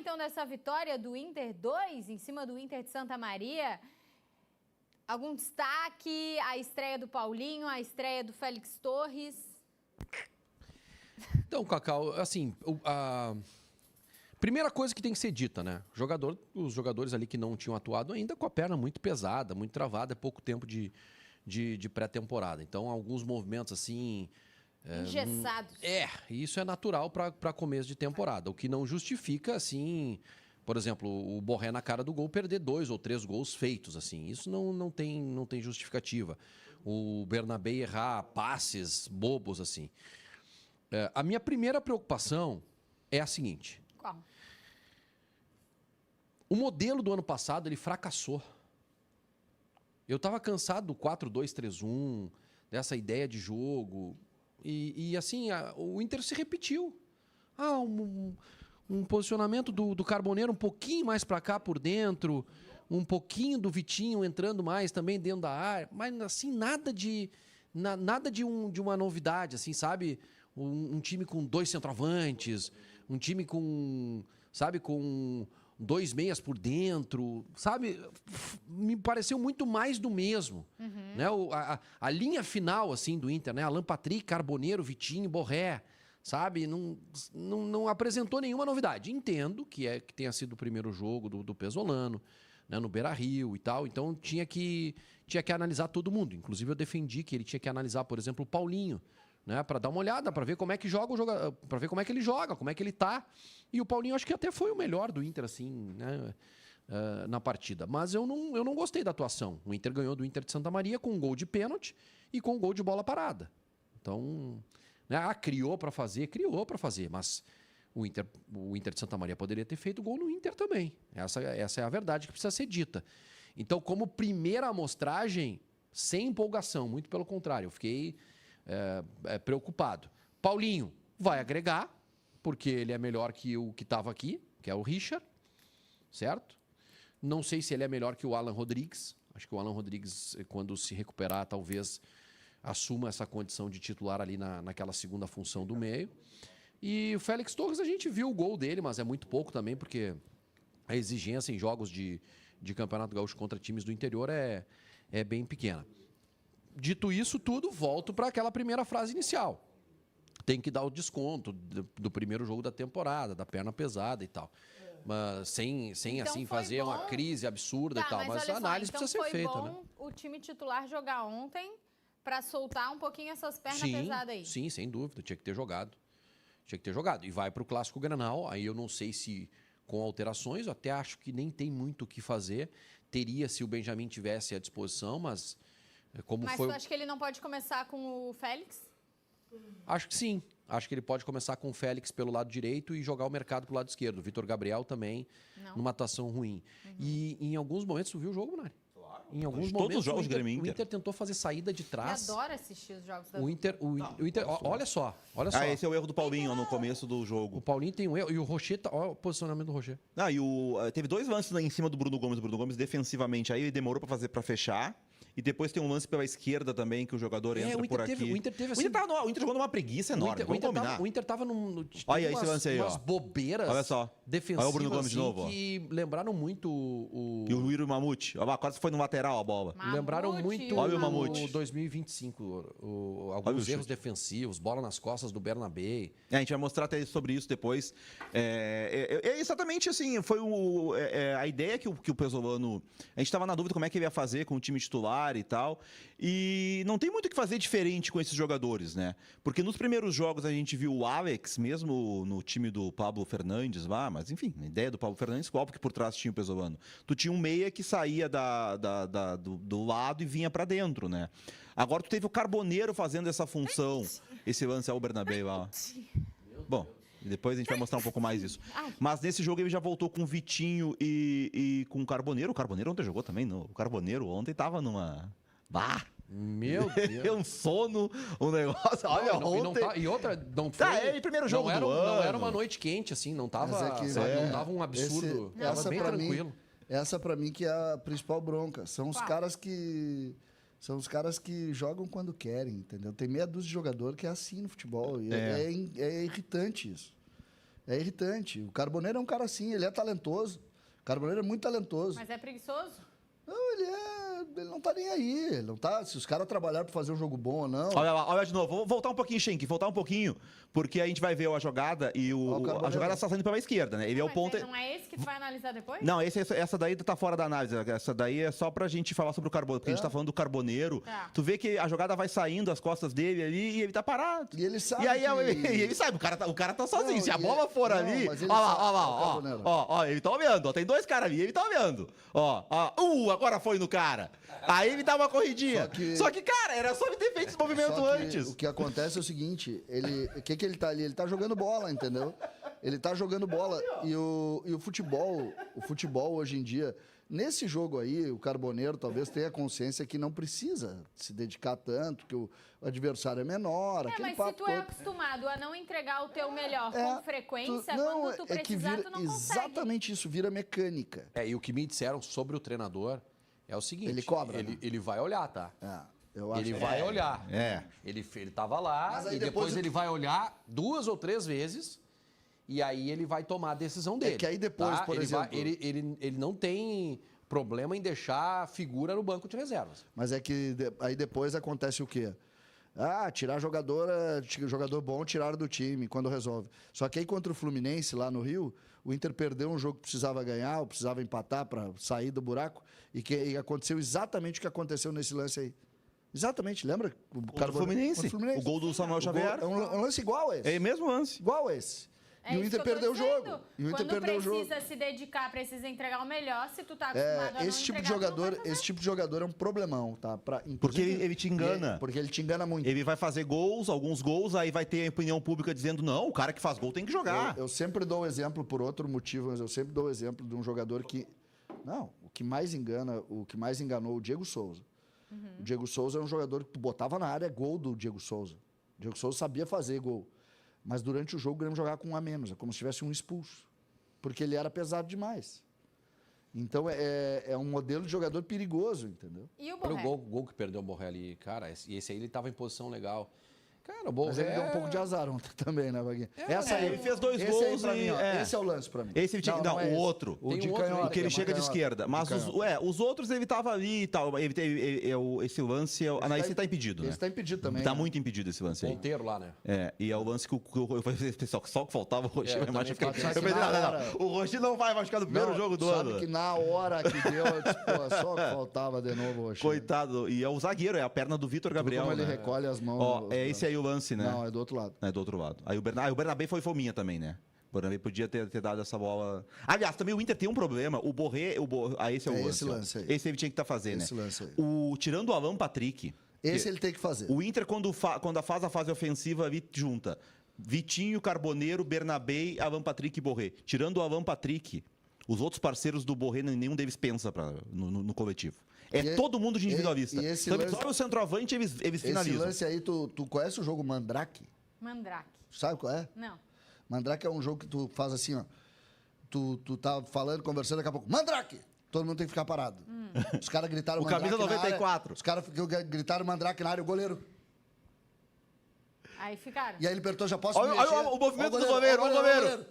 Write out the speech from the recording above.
então, dessa vitória do Inter 2 em cima do Inter de Santa Maria? Algum destaque? A estreia do Paulinho, a estreia do Félix Torres? Então, Cacau, assim, a primeira coisa que tem que ser dita, né? Os jogadores ali que não tinham atuado ainda com a perna muito pesada, muito travada, é pouco tempo de pré-temporada. Então, alguns movimentos assim... Engessados. Isso é natural para começo de temporada. O que não justifica, assim... Por exemplo, o Borré na cara do gol perder 2 ou 3 gols feitos, assim. Isso não tem justificativa. O Bernabé errar passes bobos, assim. A minha primeira preocupação é a seguinte. Qual? O modelo do ano passado, ele fracassou. Eu estava cansado do 4-2-3-1, dessa ideia de jogo. E assim, o Inter se repetiu. Um posicionamento do Carboneiro um pouquinho mais para cá por dentro, um pouquinho do Vitinho entrando mais também dentro da área, mas assim, nada de uma novidade, assim, sabe? Um time com 2 centroavantes, um time com 2 meias por dentro, sabe? Me pareceu muito mais do mesmo. Né? A linha final, assim, do Inter, né? Alan Patrick, Carboneiro, Vitinho, Borré, sabe? Não apresentou nenhuma novidade. Entendo que tenha sido o primeiro jogo do Pesolano, né? No Beira-Rio e tal, então tinha que analisar todo mundo. Inclusive eu defendi que ele tinha que analisar, por exemplo, o Paulinho, né, para dar uma olhada, para ver como é que joga, para ver como é que ele joga, como é que ele tá. E o Paulinho acho que até foi o melhor do Inter, assim, né, na partida. Mas eu não gostei da atuação. O Inter ganhou do Inter de Santa Maria com um gol de pênalti e com um gol de bola parada. Então, né, criou para fazer, mas o Inter de Santa Maria poderia ter feito gol no Inter também. Essa é a verdade que precisa ser dita. Então, como primeira amostragem, sem empolgação, muito pelo contrário, eu fiquei preocupado. Paulinho vai agregar, porque ele é melhor que o que estava aqui, que é o Richard, certo? Não sei se ele é melhor que o Alan Rodrigues. Acho que o Alan Rodrigues, quando se recuperar, talvez assuma essa condição de titular ali naquela segunda função do meio. E o Félix Torres, a gente viu o gol dele, mas é muito pouco também, porque a exigência em jogos de Campeonato Gaúcho contra times do interior é bem pequena. Dito isso tudo, volto para aquela primeira frase inicial. Tem que dar o desconto do primeiro jogo da temporada, da perna pesada e tal. Mas sem Então, assim fazer bom. uma crise absurda e tal. Mas olha a análise só, precisa ser feita, foi né? bom o time titular jogar ontem para soltar um pouquinho essas pernas pesadas aí. Sim, sem dúvida. Tinha que ter jogado. E vai para o Clássico Grenal. Aí eu não sei se com alterações, eu até acho que nem tem muito o que fazer. Teria se o Benjamin tivesse à disposição, mas Mas tu acha que ele não pode começar com o Félix? Acho que sim. Acho que ele pode começar com o Félix pelo lado direito e jogar o mercado pro lado esquerdo. O Vitor Gabriel também, numa atuação ruim. E em alguns momentos, tu viu o jogo, Nari? Claro. Em alguns momentos, todos os jogos o Inter tentou fazer saída de trás. Eu adoro assistir os jogos da O Inter, olha só. Esse é o erro do Paulinho no começo do jogo. O Paulinho tem um erro. E o Rocher, olha o posicionamento do Rocher. Teve 2 lances em cima do Bruno Gomes. O Bruno Gomes defensivamente, aí ele demorou para fechar. E depois tem um lance pela esquerda também, que o jogador entra por aqui. O Inter teve assim... O Inter jogou numa preguiça enorme, vamos combinar. O Inter tava olha esse lance aí, umas bobeiras olha só. defensivas olha o Bruno Gomes de novo, que lembraram muito o... E o Yuri Mamute. Quase foi no lateral a bola. Lembraram muito olha o Mamute. o 2025. Alguns erros defensivos, bola nas costas do Bernabé. A gente vai mostrar até sobre isso depois. É exatamente assim, foi a ideia que o Pesolano... A gente estava na dúvida como é que ele ia fazer com o time titular e tal. E não tem muito o que fazer diferente com esses jogadores, né? Porque nos primeiros jogos a gente viu o Alex, mesmo no time do Pablo Fernandes lá, mas enfim, a ideia do Pablo Fernandes, qual porque por trás tinha o Pesolano. Tu tinha um meia que saía do lado e vinha pra dentro, né? Agora tu teve o Carboneiro fazendo essa função. Esse lance é o Bernabé lá. Bom, depois a gente vai mostrar um pouco mais isso. Mas nesse jogo ele já voltou com o Vitinho e com o Carboneiro. O Carboneiro ontem jogou também, não. O Carboneiro ontem tava numa... Meu Deus. Um sono, um negócio. Olha, ontem... E outra, não foi... primeiro jogo não era uma noite quente, assim, não tava, não tava um absurdo. Tava bem tranquilo. Essa pra mim que é a principal bronca. São os caras que jogam quando querem, entendeu? Tem meia dúzia de jogador que é assim no futebol. É irritante isso. É irritante. O Carboneiro é um cara assim, ele é talentoso. O Carboneiro é muito talentoso. Mas é preguiçoso? Não, ele não tá nem aí. Ele não tá, se os caras trabalharam pra fazer um jogo bom ou não. Olha lá, olha de novo. Vou voltar um pouquinho, Schenck, voltar um pouquinho, porque a gente vai ver a jogada e a jogada está saindo pela esquerda, né? Ele é o Mas ponto. não é esse que tu vai analisar depois? Não, essa daí tá fora da análise. Essa daí é só pra gente falar sobre o Carboneiro, porque a gente tá falando do Carboneiro. Tá. Tu vê que a jogada vai saindo as costas dele ali e ele tá parado. E ele sabe E aí que- e ele sabe, o cara tá sozinho. Não, Se a e bola for não, ali. mas ele Ó lá, sabe, ó lá, o ó. Carboneiro. Ó, ele tá olhando, ó. Tem dois caras ali, ele tá olhando. Ó. Agora foi no cara. Aí ele dá uma corridinha. Só que, cara, era só ele ter feito esse movimento Só que antes. O que acontece é o seguinte, o que ele tá ali? Ele tá jogando bola, entendeu? Ele tá jogando bola e o futebol hoje em dia, nesse jogo aí, o Carboneiro talvez tenha consciência que não precisa se dedicar tanto, que o adversário é menor, aquele Mas se papo tu é todo. acostumado a não entregar o teu melhor com frequência, não, quando tu é que precisar, vira tu não consegue. exatamente isso, vira mecânica. E o que me disseram sobre o treinador é o seguinte... Ele cobra, né? Ele vai olhar, tá? Eu acho Ele que- vai olhar. É. Ele tava lá Mas aí e depois depois o ele que- vai olhar 2 ou 3 vezes e aí ele vai tomar a decisão dele. que aí depois, por ele exemplo- ele não tem problema em deixar a figura no banco de reservas. Mas é que aí depois acontece o quê? Tirar jogador bom, tiraram do time quando resolve. Só que aí contra o Fluminense, lá no Rio, o Inter perdeu um jogo que precisava ganhar, ou precisava empatar para sair do buraco, e aconteceu exatamente o que aconteceu nesse lance aí. Exatamente, lembra? Contra o Fluminense. O gol do Samuel Xavier. É um lance igual a esse. É o mesmo lance. Igual a esse. É E o isso Inter que eu tô perdeu o dizendo. jogo. E o Inter Quando perdeu o jogo. precisa se dedicar, precisa entregar o melhor, se tu tá acostumado a não Esse tipo de entregar, tu não jogador, vai fazer. esse tipo de jogador é um problemão, tá? Porque ele te engana. Porque ele te engana muito. Ele vai fazer gols, alguns gols, aí vai ter a opinião pública dizendo, não, o cara que faz gol tem que jogar. Eu sempre dou um exemplo por outro motivo, mas eu sempre dou o exemplo de um jogador que... Não, o que mais enganou o Diego Souza. O Diego Souza é um jogador que tu botava na área, gol do Diego Souza. O Diego Souza sabia fazer gol. Mas durante o jogo o Grêmio jogava com um a menos, é como se tivesse um expulso. Porque ele era pesado demais. Então é um modelo de jogador perigoso, entendeu? E o Olha Borré? o gol que perdeu o Borré ali, cara. E esse aí ele tava em posição legal. Cara, o Borré... Mas ele deu um pouco de azar ontem também, né, Vaguinho? Essa aí, ele fez 2 esse gols aí pra e- mim, ó, é. esse é o lance pra mim. Esse ele tinha, não, é o esse. outro. O Tem de um outro canhota. O que ele chega de canhota. esquerda. Mas os outros ele tava ali e tal. Esse lance. Esse tá impedido, né? Esse tá impedido também. Tá né? muito impedido esse lance aí. Ponteiro lá, né? E é o lance que eu falei, pessoal, só que faltava o Rocher eu vai também machucar. fiquei- Eu pensei, na não, hora- o Rocher não vai machucar no primeiro Não, jogo do sabe ano. que na hora que deu, eu disse, pô, só que faltava de novo o Rocher. Coitado. E é o zagueiro, é a perna do Vitor Tudo Gabriel. como ele né? recolhe as mãos. Ó, é esse aí o lance, né? Não, é do outro lado. É do outro lado. Aí o Bernabé foi fominha também, né? O Bernabé podia ter dado essa bola. Aliás, também o Inter tem um problema. O Borré. Esse é o É lance. esse ó. lance aí. Esse ele tinha que estar fazendo, Esse né? lance aí. Tirando o Alan Patrick. Esse ele tem que fazer. O Inter, quando faz a fase ofensiva, ali junta Vitinho, Carboneiro, Bernabé, Alan Patrick e Borré. Tirando o Alan Patrick, os outros parceiros do Borré, nenhum deles pensa no coletivo. Todo mundo de individualista. e esse Tanto que lance- só o centroavante eles Esse finalizam. lance aí, tu conhece o jogo Mandrake? Mandrake. Sabe qual é? Não. Mandrake é um jogo que tu faz assim, ó. Tu tá falando, conversando, daqui a pouco, Mandrake! Todo mundo tem que ficar parado. Os caras gritaram O Mandrake camisa na área, 94. os caras gritaram Mandrake na área, o goleiro. Aí ficaram. E aí ele perguntou, já posso Olha me mexer? o movimento Ó do goleiro, ó o goleiro.